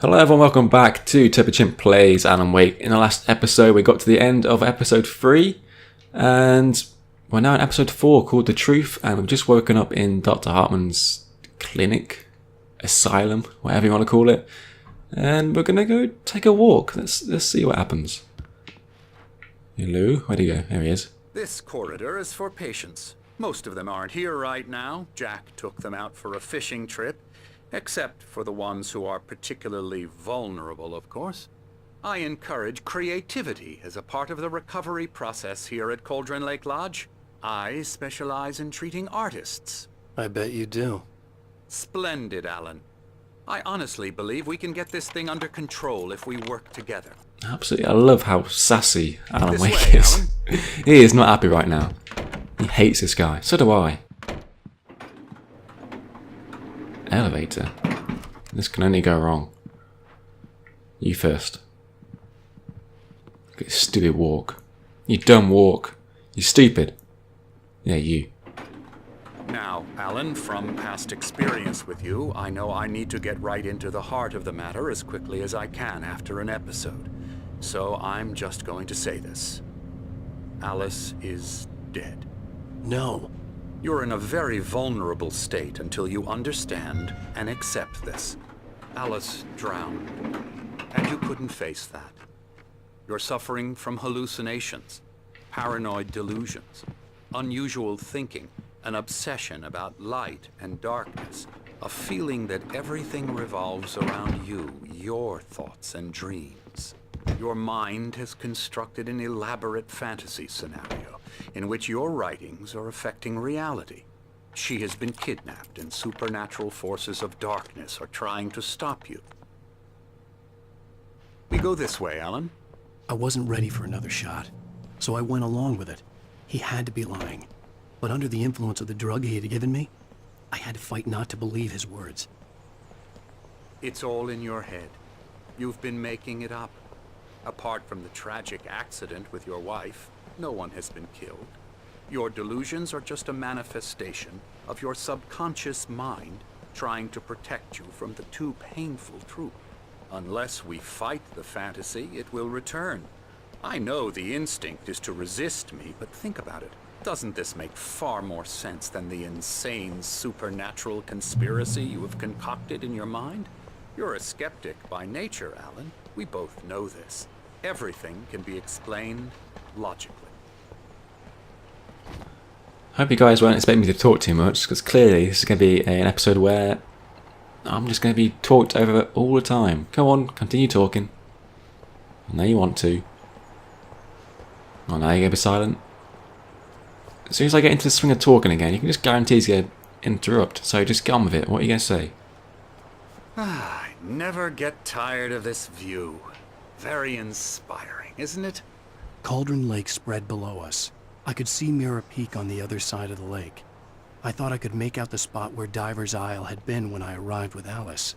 Hello everyone, welcome back to TobyChimp Plays Alan Wake. In the last episode we got to the end of episode 3 and we're now in episode 4 called The Truth, and we've just woken up in Dr. Hartman's clinic, asylum, whatever you want to call it, and we're going to go take a walk. Let's see what happens. Hello, where'd he go? There he is. This corridor is for patients. Most of them aren't here right now. Jack took them out for a fishing trip. Except for the ones who are particularly vulnerable, of course. I encourage creativity as a part of the recovery process here at Cauldron Lake Lodge. I specialize in treating artists. I bet you do. Splendid, Alan. I honestly believe we can get this thing under control if we work together. Absolutely, I love how sassy Alan This Wake way, is. Alan. He is not happy right now. He hates this guy. So do I. Elevator. This can only go wrong. You first. Look at this stupid walk. You dumb walk. You stupid. Yeah, you. Now, Alan, from past experience with you, I know I need to get right into the heart of the matter as quickly as I can after an episode. So I'm just going to say this. Alice is dead. No. You're in a very vulnerable state until you understand and accept this. Alice drowned, and you couldn't face that. You're suffering from hallucinations, paranoid delusions, unusual thinking, an obsession about light and darkness, a feeling that everything revolves around you, your thoughts and dreams. Your mind has constructed an elaborate fantasy scenario in which your writings are affecting reality. She has been kidnapped and supernatural forces of darkness are trying to stop you. We go this way, Alan. I wasn't ready for another shot, so I went along with it. He had to be lying. But under the influence of the drug he had given me, I had to fight not to believe his words. It's all in your head. You've been making it up. Apart from the tragic accident with your wife, no one has been killed. Your delusions are just a manifestation of your subconscious mind trying to protect you from the too painful truth. Unless we fight the fantasy, it will return. I know the instinct is to resist me, but think about it. Doesn't this make far more sense than the insane supernatural conspiracy you have concocted in your mind? You're a skeptic by nature, Alan. We both know this. Everything can be explained logically. I hope you guys won't expect me to talk too much, because clearly this is going to be an episode where I'm just going to be talked over all the time. Come on, continue talking. I know you want to. Oh, now you're going to be silent. As soon as I get into the swing of talking again, you can just guarantee he's going to interrupt. So just get on with it. What are you going to say? I never get tired of this view. Very inspiring, isn't it? Cauldron Lake spread below us. I could see Mirror Peak on the other side of the lake. I thought I could make out the spot where Diver's Isle had been when I arrived with Alice.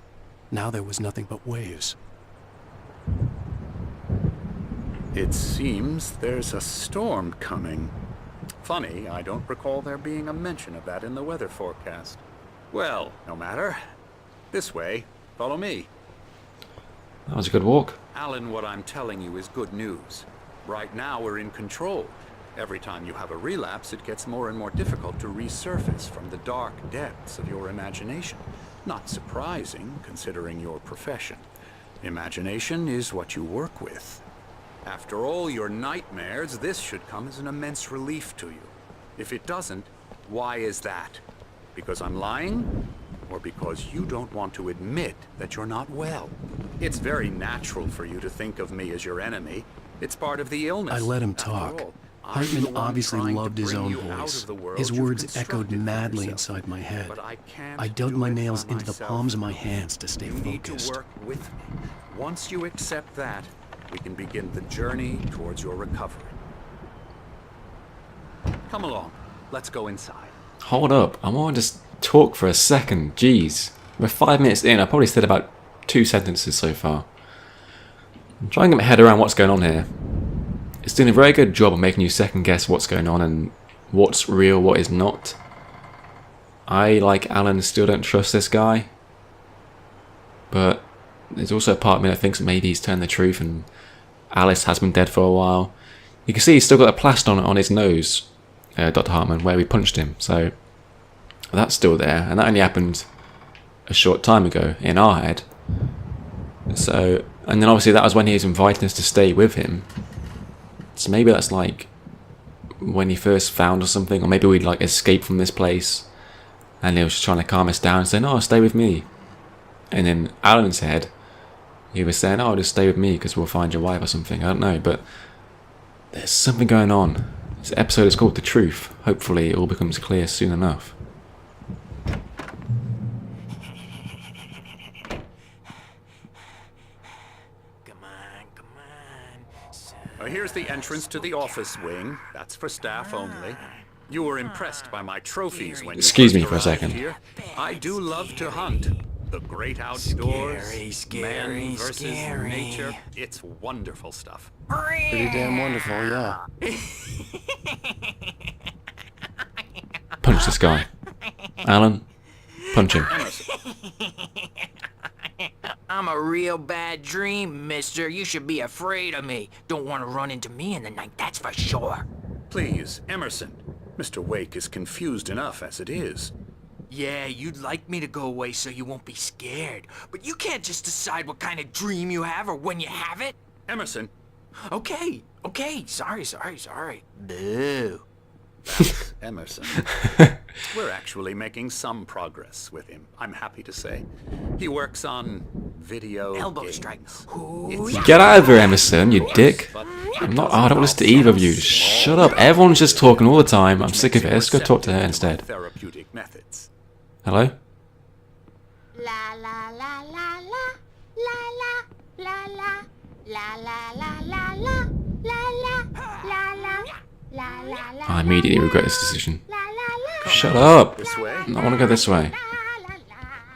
Now there was nothing but waves. It seems there's a storm coming. Funny, I don't recall there being a mention of that in the weather forecast. Well, no matter. This way. Follow me. That was a good walk. Alan, what I'm telling you is good news. Right now we're in control. Every time you have a relapse, it gets more and more difficult to resurface from the dark depths of your imagination. Not surprising, considering your profession. Imagination is what you work with. After all your nightmares, this should come as an immense relief to you. If it doesn't, why is that? Because I'm lying? Or because you don't want to admit that you're not well? It's very natural for you to think of me as your enemy. It's part of the illness. I let him After talk. all, I'm Hartman the one obviously trying to loved his bring own you out voice. of the world His you've words constructed echoed for madly yourself. inside my head. But I can't I dug do my it nails by into the myself. palms of my hands to stay You need to focused. work with me. Once you accept that, we can begin the journey towards your recovery. Come along. Let's go inside. Hold up, I want to just talk for a second. Jeez. We're 5 minutes in, I probably said about 2 sentences so far. I'm trying to get my head around what's going on here. It's doing a very good job of making you second guess what's going on and what's real, what is not. I, like Alan, still don't trust this guy. But there's also a part of me that thinks maybe he's telling the truth and Alice has been dead for a while. You can see he's still got a plaster on his nose, Dr. Hartman, where we punched him. So that's still there, and that only happened a short time ago in our head. So, and then obviously that was when he was inviting us to stay with him. So maybe that's like when he first found us something, or maybe we'd like escape from this place and he was just trying to calm us down and saying, "Oh, stay with me." And in Alan's head, he was saying, "Oh, just stay with me because we'll find your wife or something." I don't know, but there's something going on. This episode is called The Truth. Hopefully it all becomes clear soon enough. Here's the entrance to the office wing. That's for staff only. You were impressed by my trophies when you Excuse me first for a arrived second. here. I do love to hunt. The great outdoors, Scary, man versus scary. nature. It's wonderful stuff. Pretty damn wonderful, yeah. Punch this guy. Alan, punch him. I'm a real bad dream, mister. You should be afraid of me. Don't want to run into me in the night, that's for sure. Please, Emerson. Mr. Wake is confused enough as it is. Yeah, you'd like me to go away so you won't be scared. But you can't just decide what kind of dream you have or when you have it. Emerson, Okay. Sorry. Boo. that's Emerson. We're actually making some progress with him, I'm happy to say. He works on video Elbow games. strike. It's Get out of here, Emerson, you dick. I'm not. I don't listen to either of you. Just shut up. Everyone's just talking all the time. I'm sick of it. Let's go talk to her instead. Therapeutic methods. Hello? La la la la la la la la la la la la la la la la la. I immediately regret this decision. La la la. Shut up. This way? I want to go this way.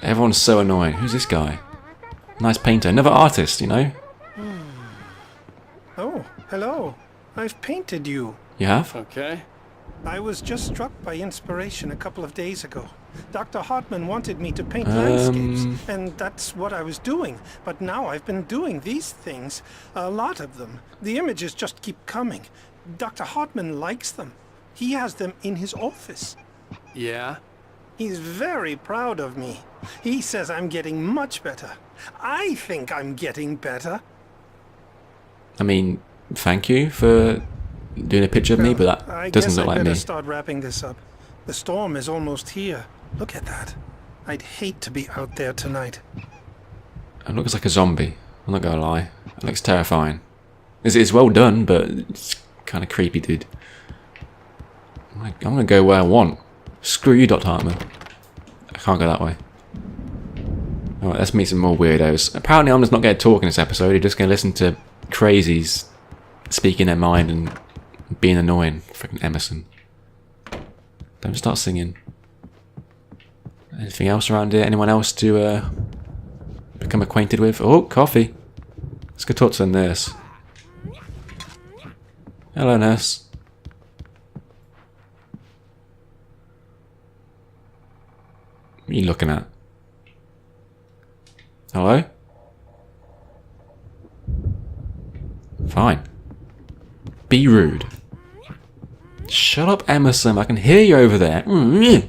Everyone's so annoying. Who's this guy? Nice painter. Another artist, you know? Oh, hello. I've painted you. You have? Okay. I was just struck by inspiration a couple of days ago. Dr. Hartman wanted me to paint landscapes, and that's what I was doing. But now I've been doing these things, a lot of them. The images just keep coming. Dr. Hartman likes them. He has them in his office. Yeah? He's very proud of me. He says I'm getting much better. I think I'm getting better. I mean, thank you for doing a picture of me, but I that doesn't guess look I'd like better me. start wrapping this up. The storm is almost here. Look at that. I'd hate to be out there tonight. It looks like a zombie. I'm not gonna lie. It looks terrifying. It's well done, but it's kind of creepy, dude. I'm gonna go where I want. Screw you, Dr. Hartman. I can't go that way. Alright, let's meet some more weirdos. Apparently I'm just not going to talk in this episode. You're just going to listen to crazies speaking their mind and being annoying. Freaking Emerson. Don't start singing. Anything else around here? Anyone else to become acquainted with? Oh, coffee. Let's go talk to the nurse. Hello, nurse. What are you looking at? Hello? Fine. Be rude. Shut up, Emerson. I can hear you over there. Yeah.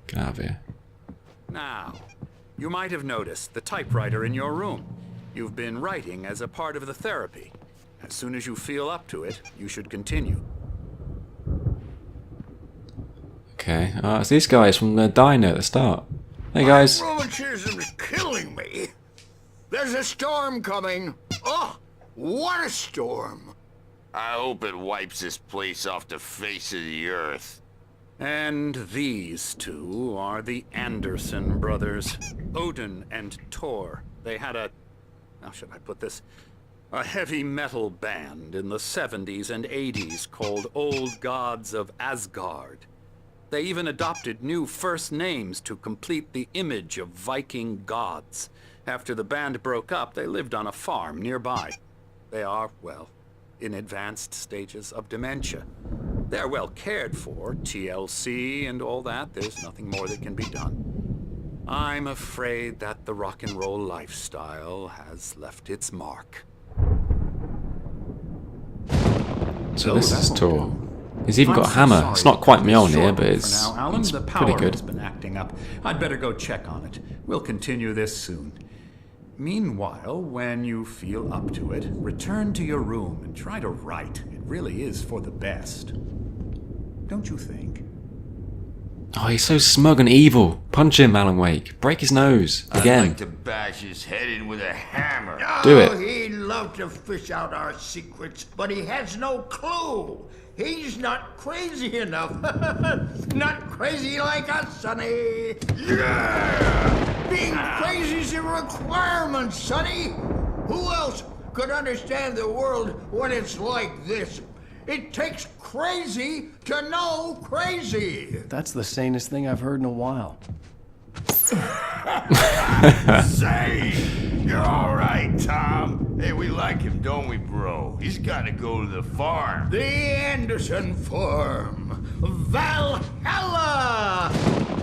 Get out of here. Now, you might have noticed the typewriter in your room. You've been writing as a part of the therapy. As soon as you feel up to it, you should continue. Okay. It's these guys from the diner at the start. Hey, guys. Rheumatism's killing me. There's a storm coming. Oh, what a storm. I hope it wipes this place off the face of the earth. And these two are the Anderson brothers, Odin and Tor. They had how should I put this? A heavy metal band in the 70s and 80s called Old Gods of Asgard. They even adopted new first names to complete the image of Viking gods. After the band broke up, they lived on a farm nearby. They are, well, in advanced stages of dementia. They're well cared for, TLC and all that. There's nothing more that can be done. I'm afraid that the rock and roll lifestyle has left its mark. So this is Tor. He's even got a hammer. It's not quite Mjolnir, but it's pretty good. Has been acting up. I'd better go check on it. We'll continue this soon. Meanwhile, when you feel up to it, return to your room and try to write. It really is for the best. Don't you think? Oh, he's so smug and evil. Punch him, Alan Wake. Break his nose. I'd Again. like to bash his head in with a hammer. Do it. He'd love to fish out our secrets, but he has no clue. He's not crazy enough. Not crazy like us, Sonny. Yeah! Being crazy's a requirement, Sonny. Who else could understand the world when it's like this? It takes crazy to know crazy. That's the sanest thing I've heard in a while. Say, you're all right, Tom. Hey, we like him, don't we, bro? He's got to go to the farm. The Anderson Farm. Valhalla!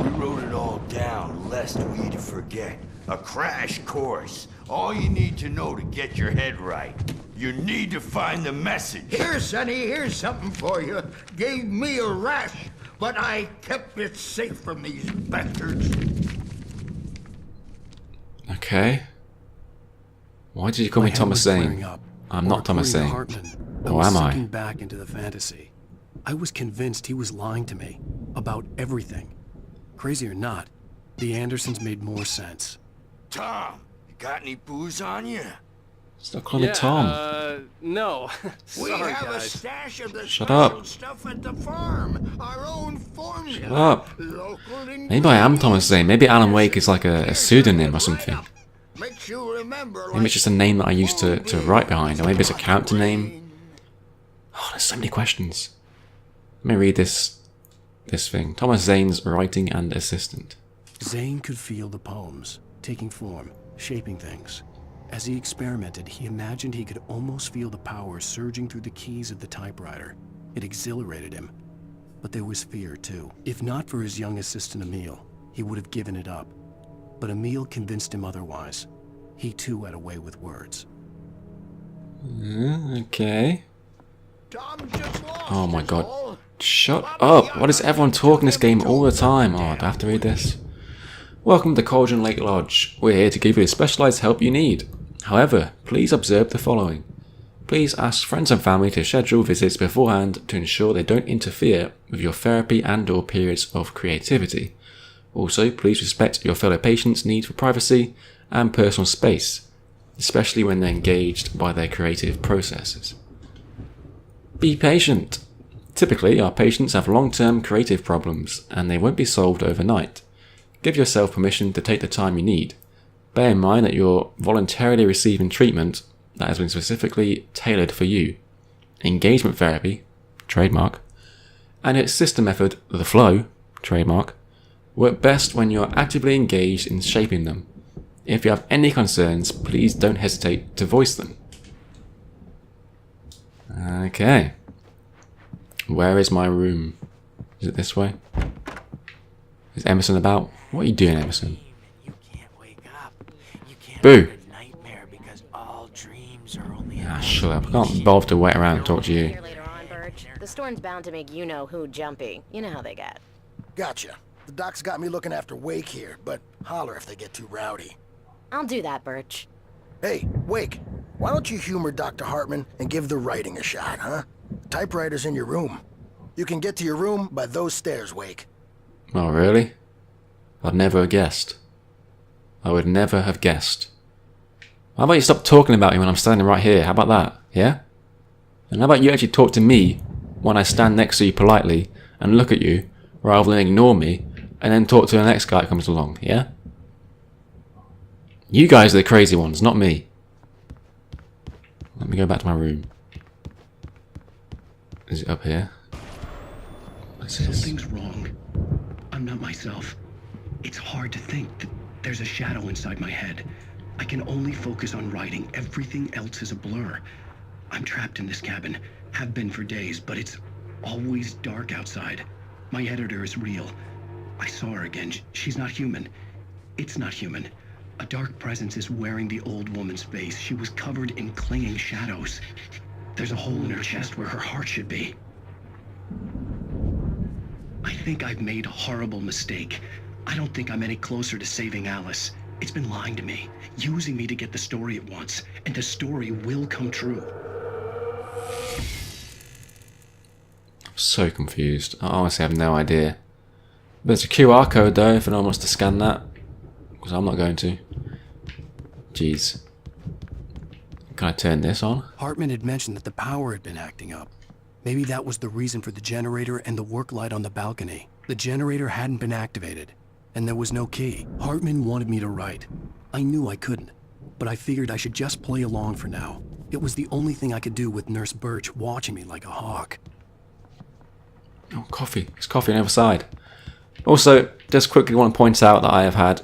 We wrote it all down, lest we forget. A crash course. All you need to know to get your head right. You need to find the message. Here, Sonny, here's something for you. Gave me a rash, but I kept it safe from these bastards. Okay. Why did you call me Thomas Zane? I'm not Thomas Zane. Or am I? Back into the fantasy. I was convinced he was lying to me about everything. Crazy or not, the Andersons made more sense. Tom, you got any booze on you? Stop calling me Tom. No. We Sorry, have a guys. stash of the Shut special up. stuff at the farm. Our own formula. Shut up. Local Maybe I am Thomas Zane. Maybe Alan Wake is like a pseudonym or something. Makes you remember Maybe it's just a name that I used to write behind. Or maybe it's a character name. Oh, there's so many questions. Let me read this thing. Thomas Zane's writing and assistant. Zane could feel the poems, taking form, shaping things. As he experimented, he imagined he could almost feel the power surging through the keys of the typewriter. It exhilarated him. But there was fear, too. If not for his young assistant Emil, he would have given it up. But Emil convinced him otherwise. He, too, had a way with words. Okay. Tom just lost Oh my his god. all. Shut up! Why does everyone talk in this game all the time? Oh, do I have to read this? Welcome to Cauldron Lake Lodge. We're here to give you the specialised help you need. However, please observe the following. Please ask friends and family to schedule visits beforehand to ensure they don't interfere with your therapy and/or periods of creativity. Also, please respect your fellow patients' need for privacy and personal space, especially when they're engaged by their creative processes. Be patient. Typically, our patients have long-term creative problems and they won't be solved overnight. Give yourself permission to take the time you need. Bear in mind that you're voluntarily receiving treatment that has been specifically tailored for you. Engagement therapy, trademark, and its sister method, the flow, trademark, work best when you're actively engaged in shaping them. If you have any concerns, please don't hesitate to voice them. Okay. Where is my room? Is it this way? Is Emerson about? What are you doing, Emerson? You can't wake up. You can't Boo. have a nightmare because all dreams are only Ah, shut up. I can't bother to wait around and talk to you. Here later on, Birch. The storm's bound to make you-know-who jumpy. You know how they get. Gotcha. The doc's got me looking after Wake here, but holler if they get too rowdy. I'll do that, Birch. Hey, Wake, why don't you humor Dr. Hartman and give the writing a shot, huh? Typewriter's in your room. You can get to your room by those stairs, Wake. Oh, really? I'd never have guessed. I would never have guessed. How about you stop talking about me when I'm standing right here? How about that? Yeah? And how about you actually talk to me when I stand next to you politely and look at you rather than ignore me and then talk to the next guy that comes along, yeah? You guys are the crazy ones, not me. Let me go back to my room. Is it up here? What's this? Something's wrong. I'm not myself. It's hard to think that there's a shadow inside my head. I can only focus on writing. Everything else is a blur. I'm trapped in this cabin. Have been for days, but it's always dark outside. My editor is real. I saw her again. She's not human. It's not human. A dark presence is wearing the old woman's face. She was covered in clinging shadows. There's a hole in her chest where her heart should be. I think I've made a horrible mistake. I don't think I'm any closer to saving Alice. It's been lying to me, using me to get the story it wants, and the story will come true. I'm so confused. I honestly have no idea. There's a QR code though, if anyone wants to scan that. Because I'm not going to. Jeez. Can I turn this on? Hartman had mentioned that the power had been acting up. Maybe that was the reason for the generator and the work light on the balcony. The generator hadn't been activated, and there was no key. Hartman wanted me to write. I knew I couldn't, but I figured I should just play along for now. It was the only thing I could do with Nurse Birch watching me like a hawk. Oh, coffee. There's coffee on the other side. Also, just quickly want to point out that I have had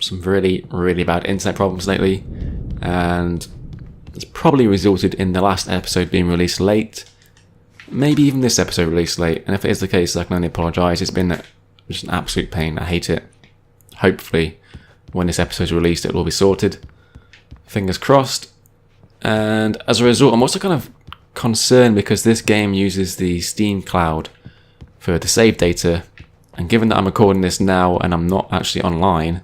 some really, really bad internet problems lately, and it's probably resulted in the last episode being released late. Maybe even this episode released late, and if it is the case, I can only apologise. It's been just an absolute pain. I hate it. Hopefully, when this episode is released, it will be sorted. Fingers crossed. And as a result, I'm also kind of concerned because this game uses the Steam cloud for the save data, and given that I'm recording this now and I'm not actually online,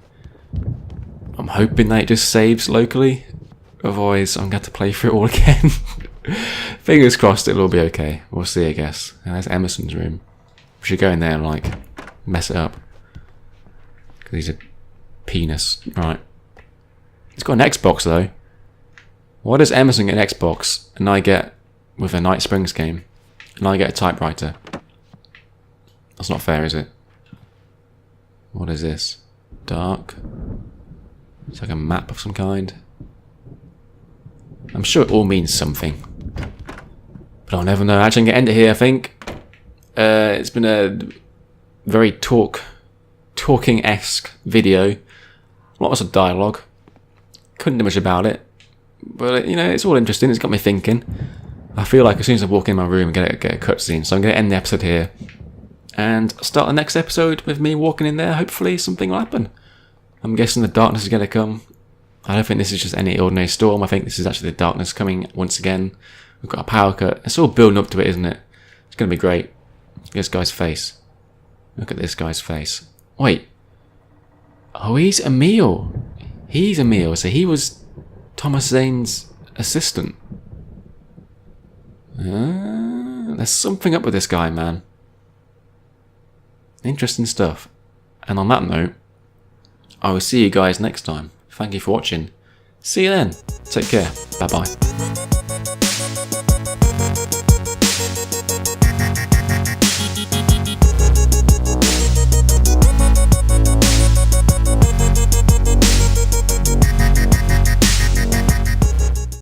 I'm hoping that it just saves locally. Otherwise, I'm going to have to play through it all again. Fingers crossed it'll all be okay. We'll see, I guess. And there's Emerson's room. We should go in there and, like, mess it up. Because he's a penis. Right. He's got an Xbox, though. Why does Emerson get an Xbox and I get, with a Night Springs game, and I get a typewriter? That's not fair, is it? What is this? Dark. It's like a map of some kind. I'm sure it all means something. But I'll never know. Actually, I'm going to end it here, I think. It's been a very talking-esque video. Lots of dialogue. Couldn't do much about it. But, you know, it's all interesting. It's got me thinking. I feel like as soon as I walk in my room, get a cutscene. So I'm going to end the episode here. And start the next episode with me walking in there. Hopefully something will happen. I'm guessing the darkness is going to come. I don't think this is just any ordinary storm. I think this is actually the darkness coming once again. We've got a power cut. It's all building up to it, isn't it? It's going to be great. Look at this guy's face. Look at this guy's face. Wait. Oh, he's Emil. He's Emil. So he was Thomas Zane's assistant. There's something up with this guy, man. Interesting stuff. And on that note, I will see you guys next time. Thank you for watching. See you then. Take care. Bye bye.